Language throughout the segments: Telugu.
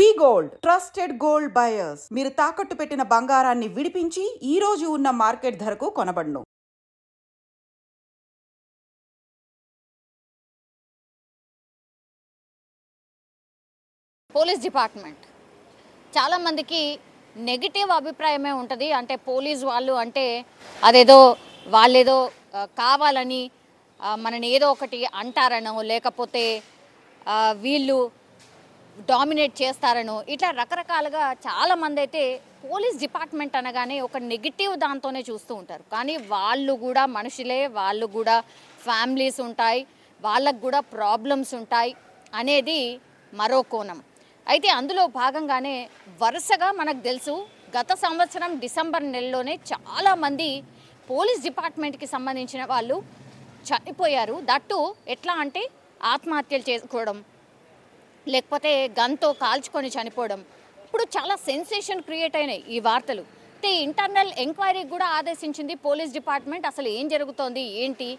వి గోల్డ్ ట్రస్టెడ్ గోల్డ్ బయర్స్. మీరు తాకట్టు పెట్టిన బంగారాన్ని విడిపించి ఈ రోజు ఉన్న మార్కెట్ ధరకు కొనబడును. పోలీస్ డిపార్ట్మెంట్ చాలా మందికి నెగిటివ్ అభిప్రాయమే ఉంటుంది. అంటే పోలీస్ వాళ్ళు అంటే అదేదో వాళ్ళేదో కావాలని మనని ఏదో ఒకటి అంటారనో, లేకపోతే వీళ్ళు డామినేట్ చేస్తారనో, ఇట్లా రకరకాలుగా చాలామంది అయితే పోలీస్ డిపార్ట్మెంట్ అనగానే ఒక నెగిటివ్ దాంతోనే చూస్తూ ఉంటారు. కానీ వాళ్ళు కూడా మనుషులే, వాళ్ళు కూడా ఫ్యామిలీస్ ఉంటాయి, వాళ్ళకు కూడా ప్రాబ్లమ్స్ ఉంటాయి అనేది మరో కోణం. అయితే అందులో భాగంగానే వరుసగా మనకు తెలుసు గత సంవత్సరం డిసెంబర్ నెలలోనే చాలామంది పోలీస్ డిపార్ట్మెంట్కి సంబంధించిన వాళ్ళు చనిపోయారు. దట్టు ఎట్లా అంటే ఆత్మహత్యలు చేసుకోవడం, లేకపోతే గన్తో కాల్చుకొని చనిపోవడం. ఇప్పుడు చాలా సెన్సేషన్ క్రియేట్ అయినాయి ఈ వార్తలు. అయితే ఇంటర్నల్ ఎంక్వైరీకి కూడా ఆదేశించింది పోలీస్ డిపార్ట్మెంట్. అసలు ఏం జరుగుతోంది ఏంటి,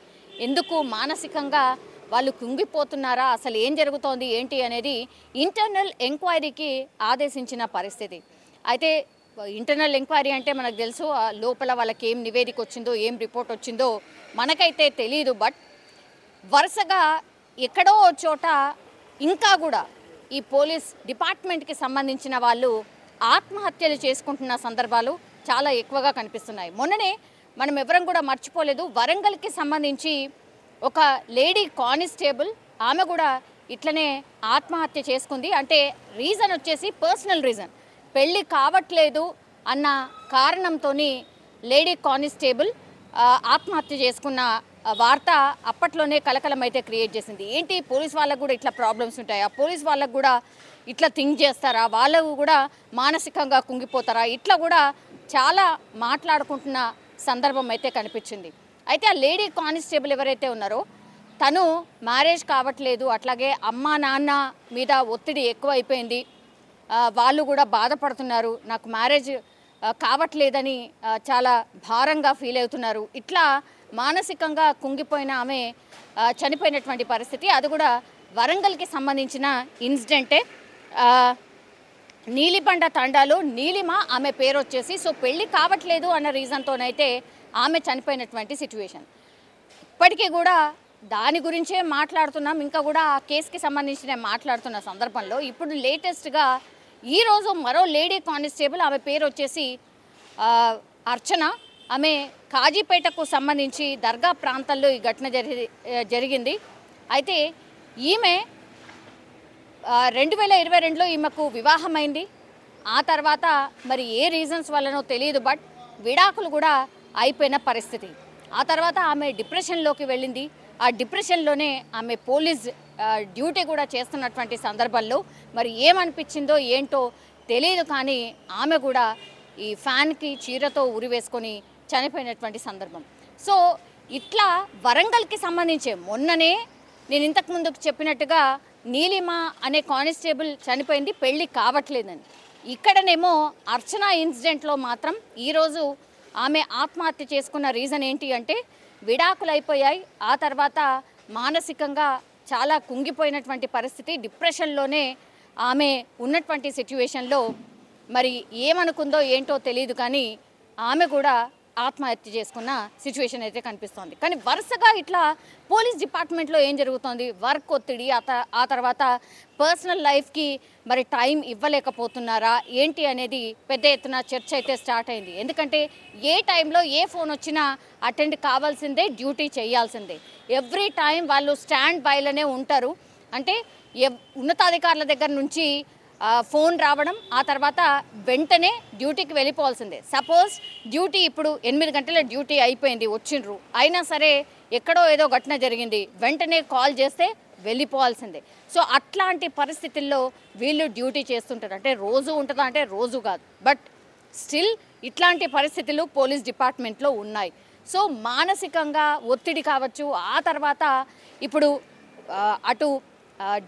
ఎందుకు మానసికంగా వాళ్ళు కుంగిపోతున్నారా, అసలు ఏం జరుగుతోంది ఏంటి అనేది ఇంటర్నల్ ఎంక్వైరీకి ఆదేశించిన పరిస్థితి. అయితే ఇంటర్నల్ ఎంక్వైరీ అంటే మనకు తెలుసు లోపల వాళ్ళకి ఏం నివేదిక వచ్చిందో, ఏం రిపోర్ట్ వచ్చిందో మనకైతే తెలియదు. బట్ వరుసగా ఎక్కడో చోట ఇంకా కూడా ఈ పోలీస్ డిపార్ట్మెంట్కి సంబంధించిన వాళ్ళు ఆత్మహత్యలు చేసుకుంటున్న సందర్భాలు చాలా ఎక్కువగా కనిపిస్తున్నాయి. మొన్ననే మనం ఎవరం కూడా మర్చిపోలేదు, వరంగల్కి సంబంధించి ఒక లేడీ కానిస్టేబుల్ ఆమె కూడా ఇట్లనే ఆత్మహత్య చేసుకుంది. అంటే రీజన్ వచ్చేసి పర్సనల్ రీజన్, పెళ్ళి కావట్లేదు అన్న కారణంతో లేడీ కానిస్టేబుల్ ఆత్మహత్య చేసుకున్న వార్త అప్పట్లోనే కలకలం అయితే క్రియేట్ చేసింది. ఏంటి పోలీస్ వాళ్ళకు కూడా ఇట్లా ప్రాబ్లమ్స్ ఉంటాయా, పోలీస్ వాళ్ళకు కూడా ఇట్లా థింక్ చేస్తారా, వాళ్ళకు కూడా మానసికంగా కుంగిపోతారా, ఇట్లా కూడా చాలా మాట్లాడుకుంటున్న సందర్భం అయితే కనిపించింది. అయితే ఆ లేడీ కానిస్టేబుల్ ఎవరైతే ఉన్నారో తను మ్యారేజ్ కావట్లేదు, అట్లాగే అమ్మా నాన్న మీద ఒత్తిడి ఎక్కువ అయిపోయింది, వాళ్ళు కూడా బాధపడుతున్నారు, నాకు మ్యారేజ్ కావట్లేదని చాలా భారంగా ఫీల్ అవుతున్నారు. ఇట్లా మానసికంగా కుంగిపోయిన ఆమె చనిపోయినటువంటి పరిస్థితి. అది కూడా వరంగల్కి సంబంధించిన ఇన్సిడెంటే. నీలిబండ తండాలో నీలిమ ఆమె పేరు వచ్చేసి. సో పెళ్ళి కావట్లేదు అన్న రీజన్తోనైతే ఆమె చనిపోయినటువంటి సిచ్యువేషన్. ఇప్పటికీ కూడా దాని గురించే మాట్లాడుతున్నాం, ఇంకా కూడా ఆ కేసుకి సంబంధించిన మాట్లాడుతున్న సందర్భంలో ఇప్పుడు లేటెస్ట్గా ఈరోజు మరో లేడీ కానిస్టేబుల్ ఆమె పేరు వచ్చేసి అర్చన. ఆమె కాజీపేటకు సంబంధించి దర్గా ప్రాంతాల్లో ఈ ఘటన జరిగింది. అయితే ఈమె 2022లో ఈమెకు వివాహమైంది. ఆ తర్వాత మరి ఏ రీజన్స్ వల్లనో తెలియదు, బట్ విడాకులు కూడా అయిపోయిన పరిస్థితి. ఆ తర్వాత ఆమె డిప్రెషన్లోకి వెళ్ళింది. ఆ డిప్రెషన్లోనే ఆమె పోలీస్ డ్యూటీ కూడా చేస్తున్నటువంటి సందర్భంలో మరి ఏమనిపించిందో ఏంటో తెలియదు, కానీ ఆమె కూడా ఈ ఫ్యాన్కి చీరతో ఉరివేసుకొని చనిపోయినటువంటి సందర్భం. సో ఇట్లా వరంగల్కి సంబంధించే మొన్ననే నేను ఇంతకుముందు చెప్పినట్టుగా నీలిమ అనే కానిస్టేబుల్ చనిపోయింది పెళ్ళి కావట్లేదని. ఇక్కడనేమో అర్చన ఇన్సిడెంట్లో మాత్రం ఈరోజు ఆమె ఆత్మహత్య చేసుకున్న రీజన్ ఏంటి అంటే విడాకులు అయిపోయాయి, ఆ తర్వాత మానసికంగా చాలా కుంగిపోయినటువంటి పరిస్థితి, డిప్రెషన్లోనే ఆమె ఉన్నటువంటి సిచ్యువేషన్లో మరి ఏమనుకుందో ఏంటో తెలియదు, కానీ ఆమె కూడా ఆత్మహత్య చేసుకున్న సిచ్యువేషన్ అయితే కనిపిస్తోంది. కానీ వరుసగా ఇట్లా పోలీస్ డిపార్ట్మెంట్లో ఏం జరుగుతోంది, వర్క్ ఒత్తిడి, ఆ తర్వాత పర్సనల్ లైఫ్కి మరి టైం ఇవ్వలేకపోతున్నారా ఏంటి అనేది పెద్ద ఎత్తున చర్చ అయితే స్టార్ట్ అయింది. ఎందుకంటే ఏ టైంలో ఏ ఫోన్ వచ్చినా అటెండ్ కావాల్సిందే, డ్యూటీ చేయాల్సిందే. ఎవ్రీ టైం వాళ్ళు స్టాండ్ బైలోనే ఉంటారు. అంటే ఉన్నతాధికారుల దగ్గర నుంచి ఫోన్ రావడం, ఆ తర్వాత వెంటనే డ్యూటీకి వెళ్ళిపోవాల్సిందే. సపోజ్ డ్యూటీ ఇప్పుడు 8 గంటల డ్యూటీ అయిపోయింది, వచ్చిండ్రు, అయినా సరే ఎక్కడో ఏదో ఘటన జరిగింది, వెంటనే కాల్ చేస్తే వెళ్ళిపోవాల్సిందే. సో అట్లాంటి పరిస్థితుల్లో వీళ్ళు డ్యూటీ చేస్తుంటారు. అంటే రోజు ఉంటుందా అంటే రోజు కాదు, బట్ స్టిల్ ఇట్లాంటి పరిస్థితులు పోలీస్ డిపార్ట్మెంట్లో ఉన్నాయి. సో మానసికంగా ఒత్తిడి కావచ్చు, ఆ తర్వాత ఇప్పుడు అటు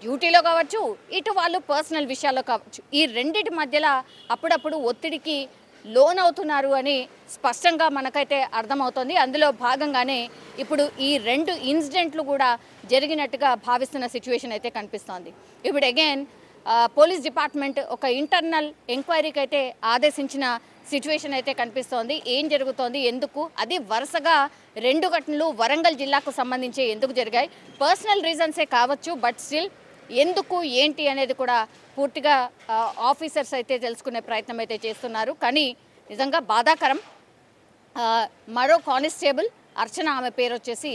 డ్యూటీలో కావచ్చు, ఇటు వాళ్ళు పర్సనల్ విషయాల్లో కావచ్చు, ఈ రెండిటి మధ్యలో అప్పుడప్పుడు ఒత్తిడికి లోనవుతున్నారు అని స్పష్టంగా మనకైతే అర్థమవుతోంది. అందులో భాగంగానే ఇప్పుడు ఈ 2 ఇన్సిడెంట్లు కూడా జరిగినట్టుగా భావిస్తున్న సిచ్యువేషన్ అయితే కనిపిస్తోంది. ఇప్పుడు అగైన్ పోలీస్ డిపార్ట్మెంట్ ఒక ఇంటర్నల్ ఎంక్వైరీకి అయితే ఆదేశించిన సిచ్యువేషన్ అయితే కనిపిస్తోంది. ఏం జరుగుతోంది, ఎందుకు, అది వరుసగా 2 ఘటనలు వరంగల్ జిల్లాకు సంబంధించి ఎందుకు జరిగాయి, పర్సనల్ రీజన్సే కావచ్చు, బట్ స్టిల్ ఎందుకు ఏంటి అనేది కూడా పూర్తిగా ఆఫీసర్స్ అయితే తెలుసుకునే ప్రయత్నం అయితే చేస్తున్నారు. కానీ నిజంగా బాధాకరం. మరో కానిస్టేబుల్ అర్చన, ఆమె పేరు వచ్చేసి,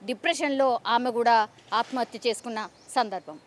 డిప్రెషన్లో ఆమె కూడా ఆత్మహత్య చేసుకున్న సందర్భం.